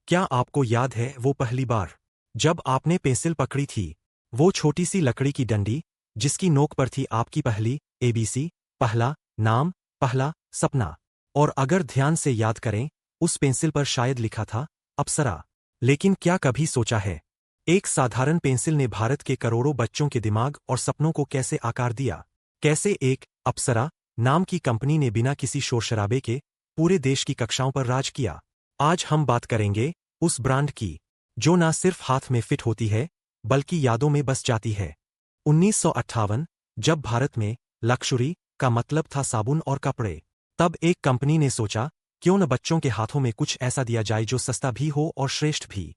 क्या आपको याद है वो पहली बार जब आपने पेंसिल पकड़ी थी? वो छोटी सी लकड़ी की डंडी जिसकी नोक पर थी आपकी पहली एबीसी, पहला नाम, पहला सपना। और अगर ध्यान से याद करें, उस पेंसिल पर शायद लिखा था अप्सरा। लेकिन क्या कभी सोचा है, एक साधारण पेंसिल ने भारत के करोड़ों बच्चों के दिमाग और सपनों को कैसे आकार दिया? कैसे एक अप्सरा नाम की कंपनी ने बिना किसी शोर-शराबे के पूरे देश की कक्षाओं पर राज किया? आज हम बात करेंगे उस ब्रांड की, जो ना सिर्फ हाथ में फिट होती है, बल्कि यादों में बस जाती है। 1958, जब भारत में लक्ष्यूरी का मतलब था साबुन और कपड़े, तब एक कंपनी ने सोचा, क्यों न बच्चों के हाथों में कुछ ऐसा दिया जाए जो सस्ता भी हो और श्रेष्ठ भी।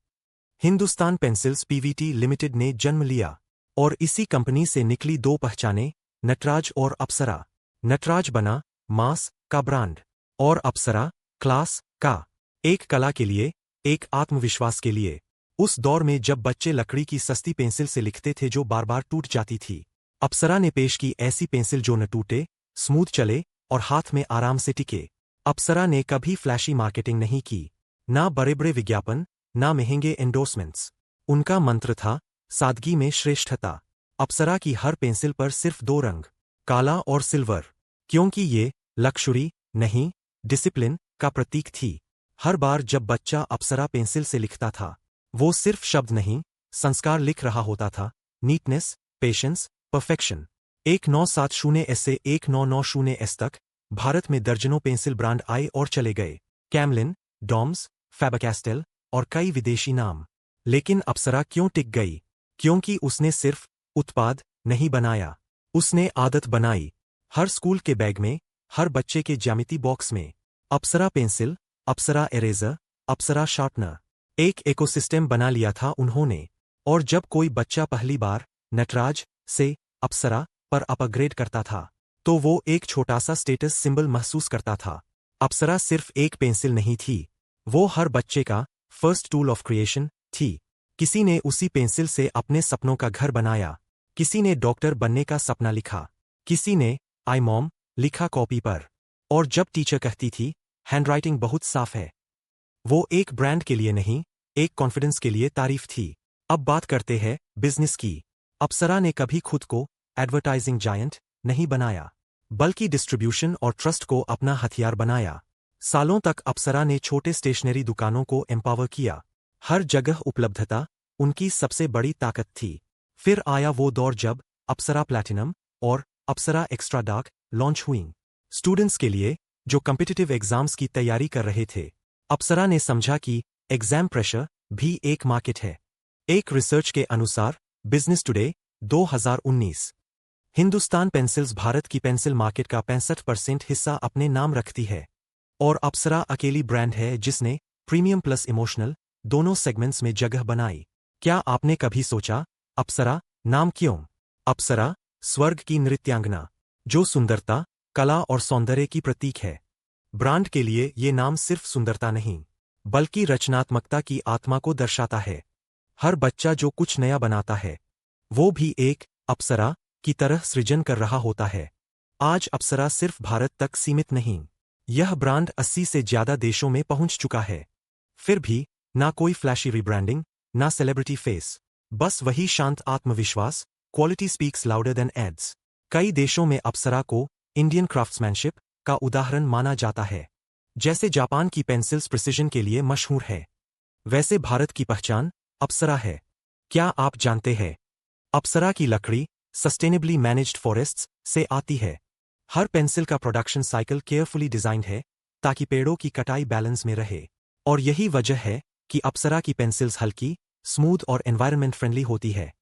हिंदुस्तान पेंसिल्स पीवीटी लिमिटेड ने जन्म लिया, और इसी कंपनी से निकली दो पहचानें, नटराज और अप्सरा। नटराज बना मास का ब्रांड, और अप्सरा क्लास का। एक कला के लिए, एक आत्मविश्वास के लिए। उस दौर में जब बच्चे लकड़ी की सस्ती पेंसिल से लिखते थे जो बार बार टूट जाती थी, अप्सरा ने पेश की ऐसी पेंसिल जो न टूटे, स्मूथ चले और हाथ में आराम से टिके। अप्सरा ने कभी फ्लैशी मार्केटिंग नहीं की, ना बड़े-बड़े विज्ञापन, ना महंगे एंडोर्समेंट्स। उनका मंत्र था सादगी में श्रेष्ठता। अप्सरा की हर पेंसिल पर सिर्फ दो रंग, काला और सिल्वर, क्योंकि ये लक्ष्यूरी नहीं, डिसिप्लिन का प्रतीक थी। हर बार जब बच्चा अप्सरा पेंसिल से लिखता था, वो सिर्फ शब्द नहीं, संस्कार लिख रहा होता था। Neatness, patience, perfection. 1970 से 1990 तक भारत में दर्जनों पेंसिल ब्रांड आए और चले गए। कैमलिन, डॉम्स, फैबर-कास्टेल और कई विदेशी नाम। लेकिन अप्सरा क्यों टिक गई? क्योंकि उसने सिर्फ उत्पाद नहीं बनाया, उसने आदत बनाई। हर स्कूल के बैग में, हर बच्चे के ज्यामिति बॉक्स में अप्सरा पेंसिल, अप्सरा इरेजर, अप्सरा शार्पनर। एक इकोसिस्टम बना लिया था उन्होंने। और जब कोई बच्चा पहली बार नटराज से अप्सरा पर अपग्रेड करता था, तो वो एक छोटा सा स्टेटस सिंबल महसूस करता था। अप्सरा सिर्फ एक पेंसिल नहीं थी, वो हर बच्चे का फर्स्ट टूल ऑफ क्रिएशन थी। किसी ने उसी पेंसिल से अपने सपनों का घर बनाया, किसी ने डॉक्टर बनने का सपना लिखा, किसी ने आई मॉम लिखा कॉपी पर। और जब टीचर कहती थी, हैंडराइटिंग बहुत साफ है, वो एक ब्रांड के लिए नहीं, एक कॉन्फिडेंस के लिए तारीफ थी। अब बात करते हैं बिजनेस की। अप्सरा ने कभी खुद को एडवर्टाइजिंग जायंट नहीं बनाया, बल्कि डिस्ट्रीब्यूशन और ट्रस्ट को अपना हथियार बनाया। सालों तक अप्सरा ने छोटे स्टेशनरी दुकानों को एम्पावर किया। हर जगह उपलब्धता उनकी सबसे बड़ी ताकत थी। फिर आया वो दौर जब अप्सरा प्लैटिनम और अप्सरा एक्स्ट्रा डार्क लॉन्च हुई। स्टूडेंट्स के लिए, जो कॉम्पिटिटिव एग्जाम्स की तैयारी कर रहे थे, अप्सरा ने समझा कि एग्जाम प्रेशर भी एक मार्केट है। एक रिसर्च के अनुसार, business today 2019, Hindustan pencils Bharat की पेंसिल मार्केट का 65% हिस्सा अपने नाम रखती है। और अप्सरा अकेली ब्रांड है जिसने प्रीमियम प्लस इमोशनल दोनों सेगमेंट्स में जगह बनाई। क्या आपने कभी सोचा, अप्सरा नाम क्यों? अप्सरा स्वर्ग की नृत्यांगना, जो सुंदरता, कला और सौंदर्य की प्रतीक है। ब्रांड के लिए ये नाम सिर्फ सुंदरता नहीं, बल्कि रचनात्मकता की आत्मा को दर्शाता है। हर बच्चा जो कुछ नया बनाता है, वो भी एक अप्सरा की तरह सृजन कर रहा होता है। आज अप्सरा सिर्फ भारत तक सीमित नहीं, यह ब्रांड 80 से ज्यादा देशों में पहुंच चुका है। फिर भी, ना कोई फ्लैशी रिब्रांडिंग, ना सेलिब्रिटी फेस, बस वही शांत आत्मविश्वास। Quality speaks louder than ads. कई देशों में अप्सरा को इंडियन क्राफ्ट्समैनशिप का उदाहरण माना जाता है। जैसे जापान की पेंसिल्स प्रिसिजन के लिए मशहूर है, वैसे भारत की पहचान अप्सरा है। क्या आप जानते हैं, अप्सरा की लकड़ी सस्टेनेबली मैनेज्ड फॉरेस्ट्स से आती है। हर पेंसिल का प्रोडक्शन साइकिल केयरफुली डिजाइंड है, ताकि पेड़ों की कटाई बैलेंस में रहे। और यही वजह है कि अप्सरा की पेंसिल्स हल्की, स्मूथ और एनवायरनमेंट फ्रेंडली होती है।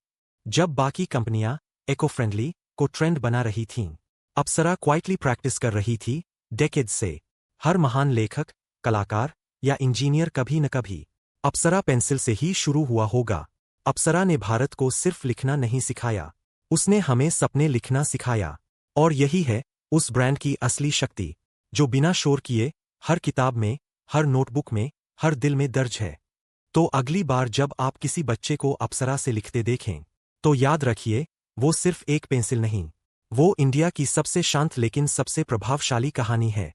जब बाकी कंपनियां इको फ्रेंडली को ट्रेंड बना रही थीं, अप्सरा क्वाइटली प्रैक्टिस कर रही थी डेकेड्स से। हर महान लेखक, कलाकार या इंजीनियर कभी न कभी अप्सरा पेंसिल से ही शुरू हुआ होगा। अप्सरा ने भारत को सिर्फ लिखना नहीं सिखाया, उसने हमें सपने लिखना सिखाया। और यही है उस ब्रांड की असली शक्ति, जो बिना शोर किए हर किताब में, हर नोटबुक में, हर दिल में दर्ज है। तो अगली बार जब आप किसी बच्चे को अप्सरा से लिखते देखें, तो याद रखिए, वो सिर्फ एक पेंसिल नहीं, वो इंडिया की सबसे शांत लेकिन सबसे प्रभावशाली कहानी है।